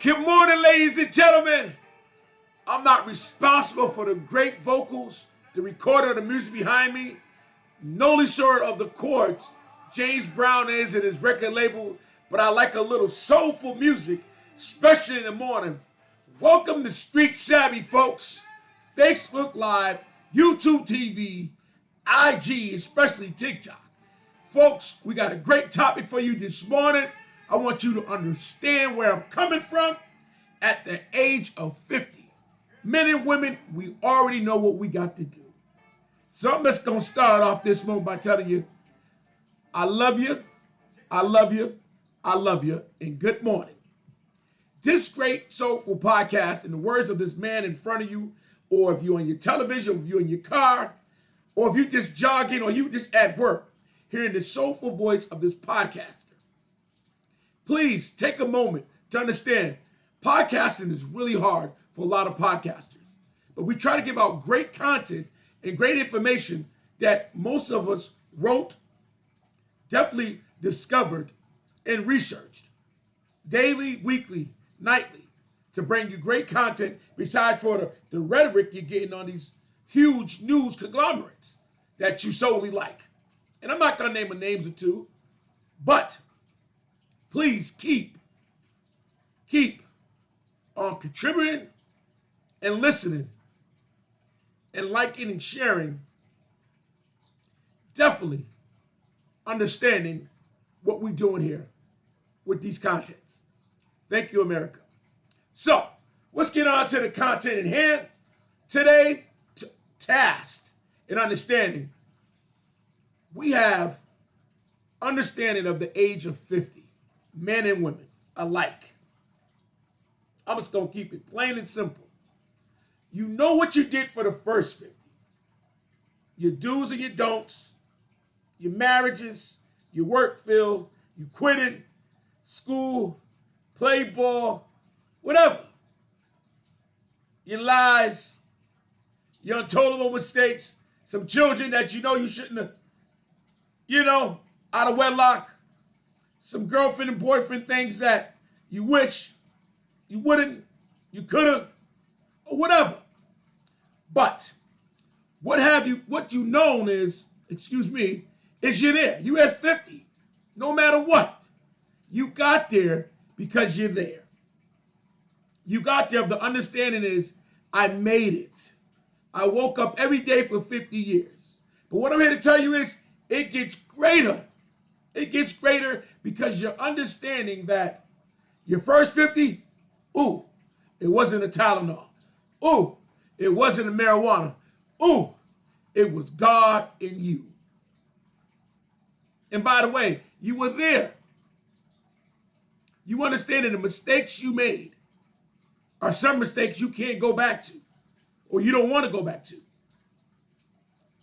Good morning, ladies and gentlemen. I'm not responsible for the great vocals, the recorder, the music behind me. No short of the chords James Brown is in his record label, but I like a little soulful music, especially in the morning. Welcome to Street Savvy, folks. Facebook Live, YouTube TV, IG, especially TikTok. Folks, we got a great topic for you this morning. I want you to understand where I'm coming from. At the age of 50, men and women, we already know what we got to do. So I'm just going to start off this moment by telling you, I love you, I love you, I love you, and good morning. This great soulful podcast, in the words of this man in front of you, or if you're on your television, or if you're in your car, or if you're just jogging, or you just at work, hearing the soulful voice of this podcaster, please take a moment to understand podcasting is really hard for a lot of podcasters, but we try to give out great content and great information that most of us wrote, definitely discovered, and researched daily, weekly, nightly to bring you great content besides for the rhetoric you're getting on these huge news conglomerates that you solely like. And I'm not going to name a names or two, but please keep on contributing and listening and liking and sharing, definitely understanding what we're doing here with these contents. Thank you, America. So let's get on to the content in hand. Today, tasked in understanding, we have understanding of the age of 50, men and women alike. I'm just going to keep it plain and simple. You know what you did for the first 50. Your do's and your don'ts, your marriages, your work field, you quitting, school, play ball, whatever. Your lies, your untold mistakes, some children that you know you shouldn't have, out of wedlock, some girlfriend and boyfriend things that you wish you wouldn't, you could have, or whatever. But what you known is, is you're there. You at 50. No matter what. You got there because you're there. You got there. The understanding is, I made it. I woke up every day for 50 years. But what I'm here to tell you is, it gets greater. It gets greater because you're understanding that your first 50, ooh, it wasn't a Tylenol. Ooh, it wasn't a marijuana. Ooh, it was God in you. And by the way, you were there. You understand that the mistakes you made are some mistakes you can't go back to, or you don't want to go back to.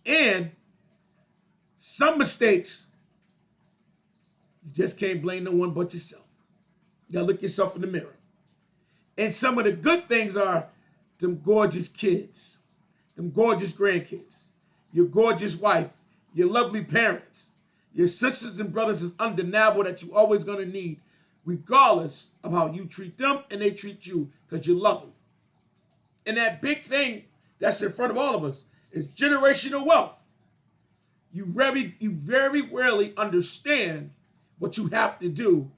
And some mistakes, you just can't blame no one but yourself. You gotta look yourself in the mirror. And some of the good things are them gorgeous kids, them gorgeous grandkids, your gorgeous wife, your lovely parents, your sisters and brothers is undeniable that you're always gonna need, regardless of how you treat them and they treat you, because you love them. And that big thing that's in front of all of us is generational wealth. You very rarely understand what you have to do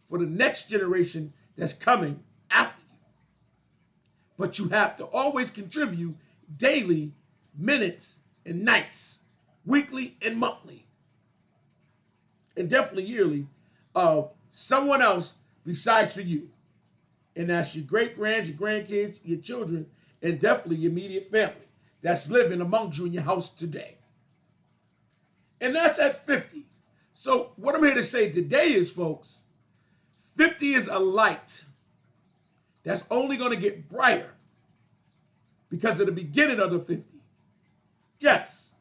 for the next generation that's coming after you. But you have to always contribute daily, minutes, and nights, weekly and monthly, and definitely yearly, of someone else besides for you. And that's your great-grands, your grandkids, your children, and definitely your immediate family that's living among you in your house today. And that's at 50. So what I'm here to say today is, folks, 50 is a light that's only going to get brighter because of the beginning of the 50. Yes,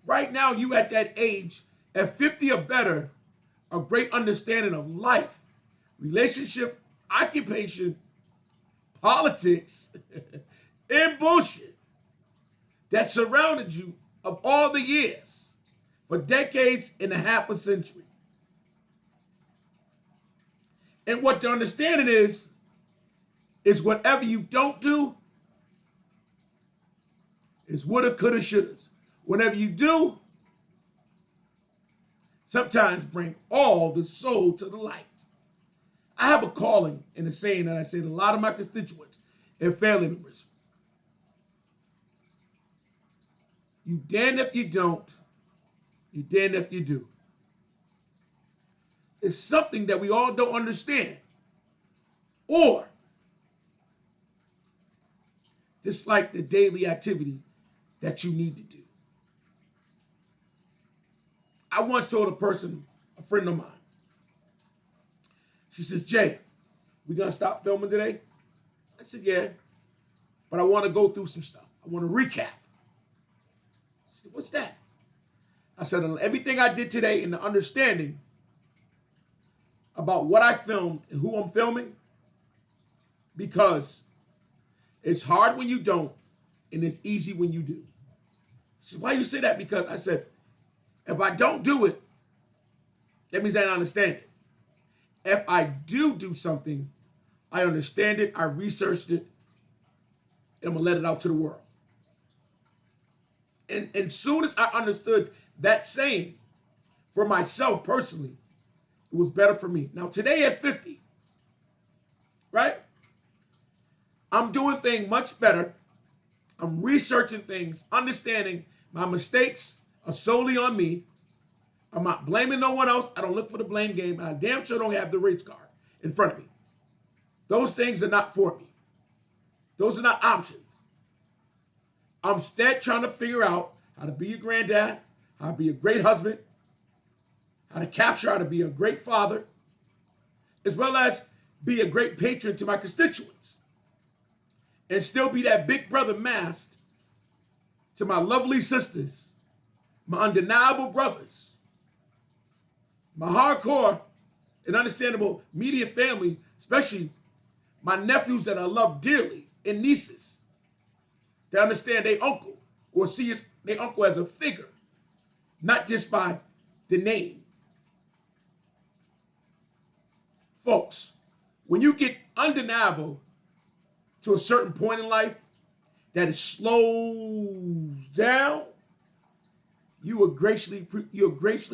right now you at that age, at 50 or better, a great understanding of life, relationship, occupation, politics, and bullshit that surrounded you of all the years, for decades and a half a century. And what the understanding is, is whatever you don't do is woulda, coulda, shouldas. Whatever you do, sometimes bring all the soul to the light. I have a calling and a saying that I say to a lot of my constituents and family members. You damned if you don't, you damned if you do. It's something that we all don't understand. Or, just like the daily activity that you need to do. I once told a friend of mine, she says, Jay, we gonna stop filming today? I said, yeah, but I wanna go through some stuff. I wanna recap. She said, what's that? I said, everything I did today and the understanding about what I filmed and who I'm filming, because it's hard when you don't, and it's easy when you do. She said, why you say that? Because I said, if I don't do it, that means I don't understand it. If I do something, I understand it, I researched it, and I'm gonna let it out to the world. And soon as I understood that saying for myself personally, it was better for me. Now today at 50, right? I'm doing things much better. I'm researching things, understanding my mistakes are solely on me. I'm not blaming no one else. I don't look for the blame game. And I damn sure don't have the race car in front of me. Those things are not for me. Those are not options. I'm instead trying to figure out how to be a granddad, how to be a great husband, how to capture how to be a great father, as well as be a great patron to my constituents. And still be that big brother masked to my lovely sisters, my undeniable brothers, my hardcore and understandable media family, especially my nephews that I love dearly and nieces that understand their uncle or see their uncle as a figure, not just by the name. Folks, when you get undeniable to a certain point in life that it slows down, you are graciously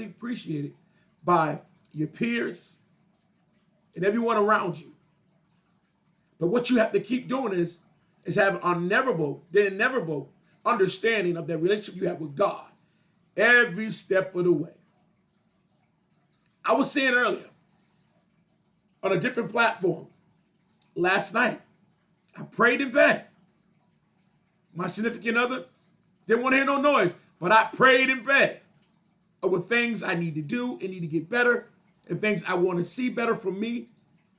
appreciated by your peers and everyone around you. But what you have to keep doing is have an inevitable understanding of that relationship you have with God every step of the way. I was saying earlier on a different platform last night, I prayed in bed. My significant other didn't want to hear no noise, but I prayed in bed over things I need to do and need to get better, and things I want to see better from me,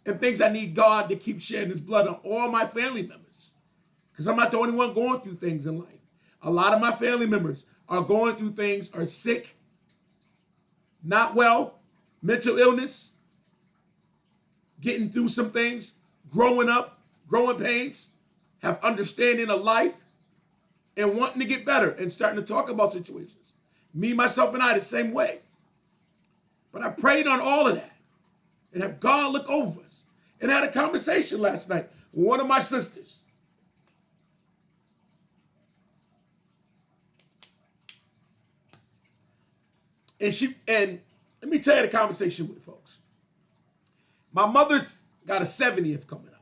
and things I need God to keep shedding his blood on all my family members. Because I'm not the only one going through things in life. A lot of my family members are going through things, are sick, not well, mental illness, getting through some things, growing up, growing pains, have understanding of life, and wanting to get better and starting to talk about situations. Me, myself, and I the same way. But I prayed on all of that and have God look over us. And had a conversation last night with one of my sisters. And let me tell you the conversation with folks. My mother's got a 70th coming up.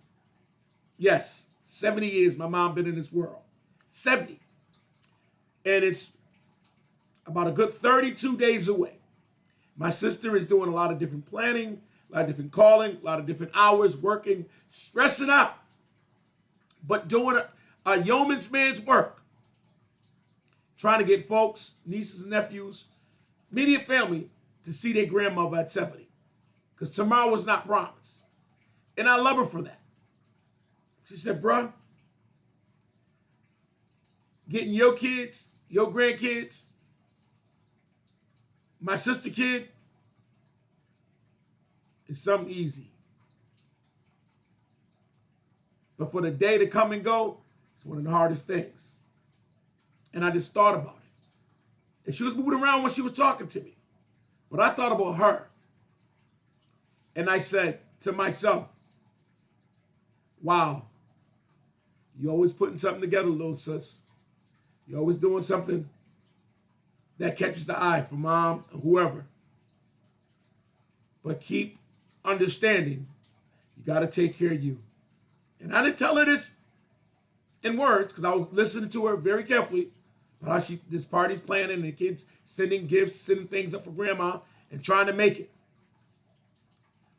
Yes, 70 years my mom been in this world. 70. And it's about a good 32 days away. My sister is doing a lot of different planning, a lot of different calling, a lot of different hours, working, stressing out, but doing a yeoman's man's work, trying to get folks, nieces and nephews, immediate family to see their grandmother at 70, because tomorrow was not promised. And I love her for that. She said, bruh, getting your kids, your grandkids, my sister kid, is something easy. But for the day to come and go, it's one of the hardest things. And I just thought about it. And she was moving around when she was talking to me. But I thought about her. And I said to myself, wow, You're always putting something together, little sis. You're always doing something that catches the eye for mom or whoever. But keep understanding, you got to take care of you. And I didn't tell her this in words because I was listening to her very carefully about how this party's planning and the kids sending gifts, sending things up for grandma and trying to make it.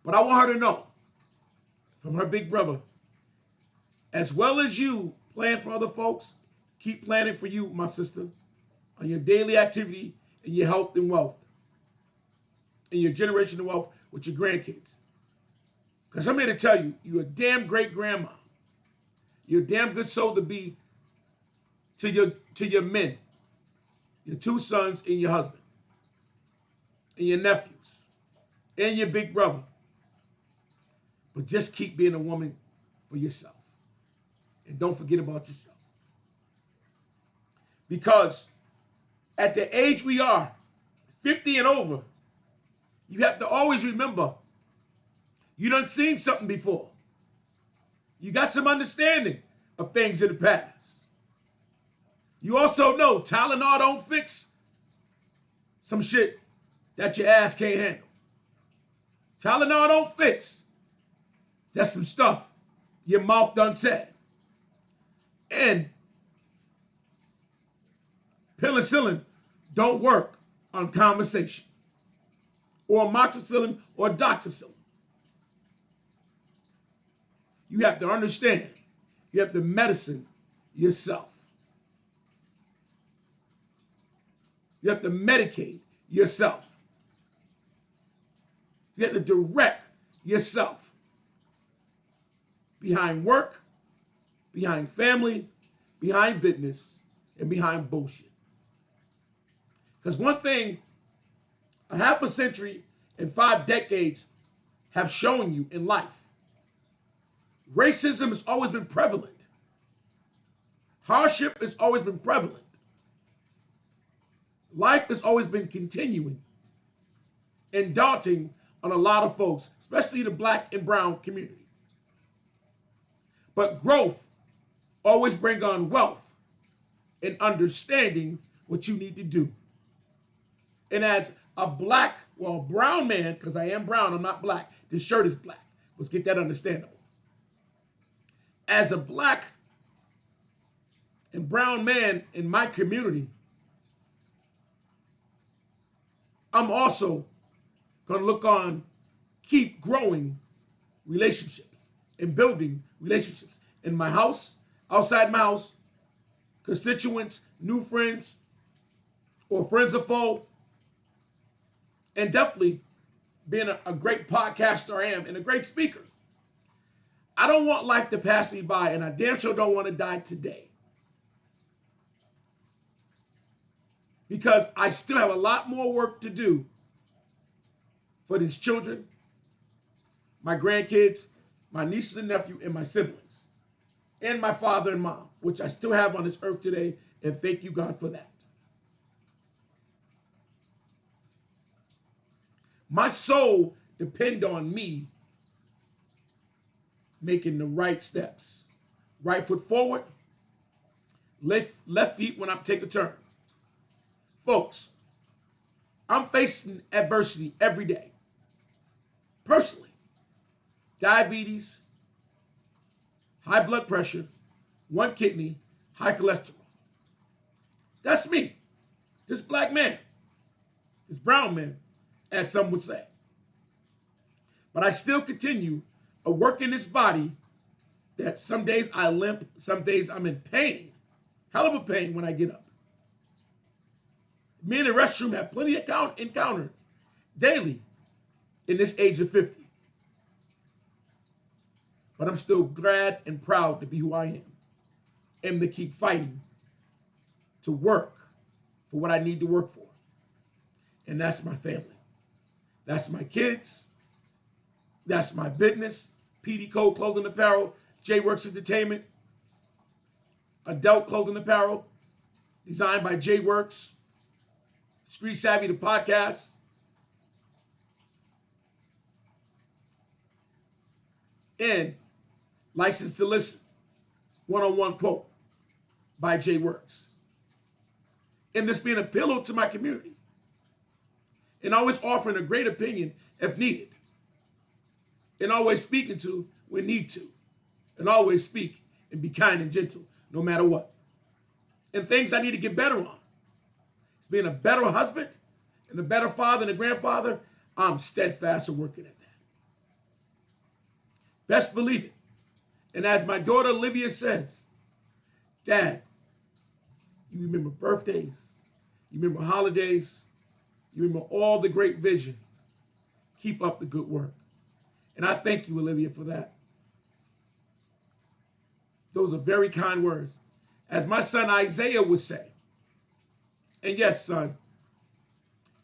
But I want her to know from her big brother, as well as you plan for other folks, keep planning for you, my sister, on your daily activity and your health and wealth and your generational wealth with your grandkids. Because I'm here to tell you, you're a damn great grandma. You're a damn good soul to be to your men, your 2 sons and your husband, and your nephews, and your big brother. But just keep being a woman for yourself. And don't forget about yourself. Because at the age we are, 50 and over, you have to always remember, you done seen something before. You got some understanding of things in the past. You also know Tylenol don't fix some shit that your ass can't handle. Tylenol don't fix. That's some stuff your mouth done said. And penicillin don't work on conversation, or amoxicillin or doxycycline. You have to understand, you have to medicine yourself. You have to medicate yourself. You have to direct yourself behind work, behind family, behind business, and behind bullshit. Because one thing a half a century and 5 decades have shown you in life, racism has always been prevalent. Hardship has always been prevalent. Life has always been continuing and daunting on a lot of folks, especially the black and brown community. But growth always brings on wealth and understanding what you need to do. And as a brown man, because I am brown, I'm not black. This shirt is black. Let's get that understandable. As a black and brown man in my community, I'm also going to look on, keep growing relationships and building relationships in my house, outside my house, constituents, new friends, or friends of foe, and definitely being a great podcaster I am and a great speaker. I don't want life to pass me by, and I damn sure don't want to die today. Because I still have a lot more work to do for these children, my grandkids, my nieces and nephew, and my siblings, and my father and mom, which I still have on this earth today, and thank you, God, for that. My soul depends on me making the right steps. Right foot forward, left feet when I take a turn. Folks, I'm facing adversity every day. Personally, diabetes, high blood pressure, 1 kidney, high cholesterol. That's me, this black man, this brown man, as some would say. But I still continue to work in this body that some days I limp, some days I'm in pain, hell of a pain when I get up. Me in the restroom have plenty of encounters daily in this age of 50. But I'm still glad and proud to be who I am and to keep fighting to work for what I need to work for. And that's my family. That's my kids. That's my business, PD Code Clothing Apparel, J-Works Entertainment, Adult Clothing Apparel, designed by J-Works, Street Savvy the podcast, and Licensed to Listen. one-on-one quote by Jay Works. And this being a pillow to my community. And always offering a great opinion if needed. And always speaking to when need to. And always speak and be kind and gentle no matter what. And things I need to get better on. It's being a better husband and a better father and a grandfather. I'm steadfast in working at that. Best believe it. And as my daughter Olivia says, Dad, you remember birthdays, you remember holidays, you remember all the great vision. Keep up the good work. And I thank you, Olivia, for that. Those are very kind words. As my son Isaiah would say, and yes, son,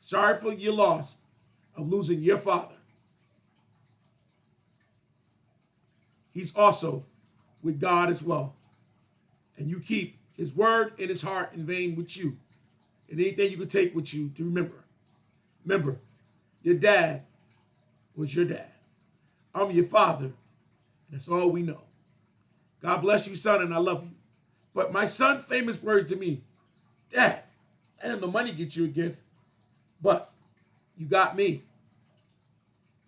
sorry for your loss of losing your father. He's also with God as well. And you keep his word and his heart and vein with you. And anything you can take with you to remember. Remember, your dad was your dad. I'm your father, and that's all we know. God bless you, son, and I love you. But my son's famous words to me, Dad, I didn't know money get you a gift, but you got me.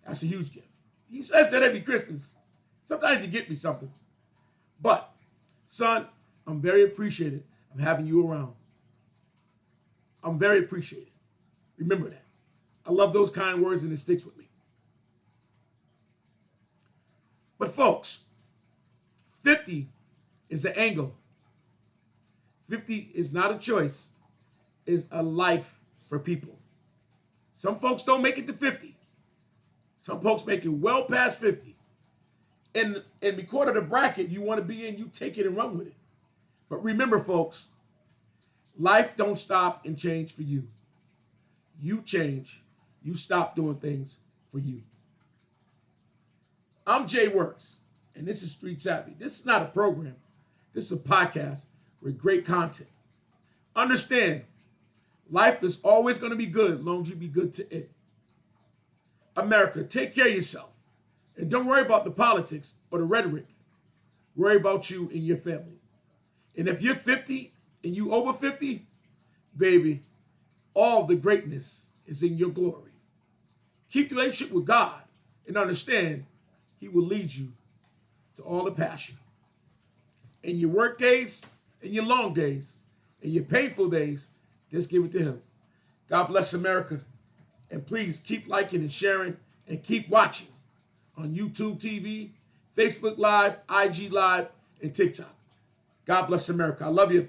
That's a huge gift. He says that every Christmas. Sometimes he get me something. But, son, I'm very appreciative of having you around. I'm very appreciative. Remember that. I love those kind words, and it sticks with me. But, folks, 50 is an angle. 50 is not a choice. It's a life for people. Some folks don't make it to 50. Some folks make it well past 50. And because of the bracket you want to be in, you take it and run with it. But remember, folks, life don't stop and change for you. You change. You stop doing things for you. I'm Jay Works, and this is Street Savvy. This is not a program. This is a podcast with great content. Understand, life is always going to be good as long as you be good to it. America, take care of yourself. And don't worry about the politics or the rhetoric. Worry about you and your family. And if you're 50 and you over 50, baby, all the greatness is in your glory. Keep the relationship with God and understand he will lead you to all the passion. In your work days, in your long days, in your painful days, just give it to him. God bless America. And please keep liking and sharing and keep watching on YouTube TV, Facebook Live, IG Live, and TikTok. God bless America. I love you.